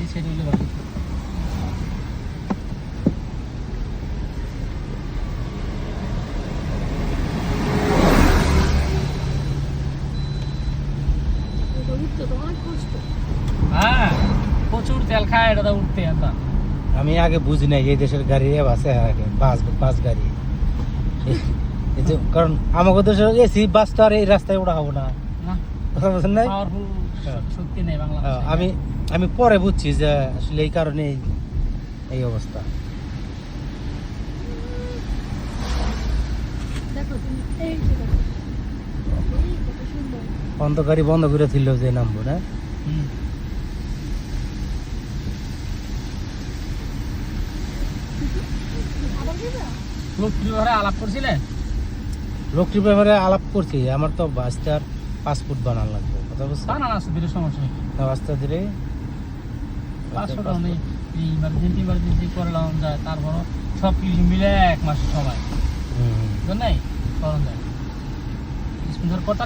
এই সাইড হইলে ভালো। হ্যাঁ প্রচুর তেল খায় এটা উঠতে এটা। আমি আগে বুঝি নাই এই দেশের গাড়ি বাসে আগে বাস গাড়ি কারণ আমাদের দেশের এসি বাস তো আর এই রাস্তায় ওড়া হবো না, কথা বলছেন নাই? পাওয়ারফুল শক্তি নেই বাংলা। আমি পরে বুঝছি যে আসলে এই কারণে এই অবস্থা। বন্ধ গাড়ি বন্ধ করে দিল যে নামবো না। লোকটির ব্যাপারে আলাপ করছিলে? লোকটির ব্যাপারে আলাপ করছি, আমার তো বাসটার পাসপোর্ট বানানো লাগবে, কথা বুঝছো? বানান আছে দিলে সমস্যা নেই। বাসটা দিলে পাসপোর্ট নেই, ইমার্জেন্সি করলাম যায়, তারপর সব কিছু মিলে 1 মাসের সময়, বুঝলেন নাই? করণ যায়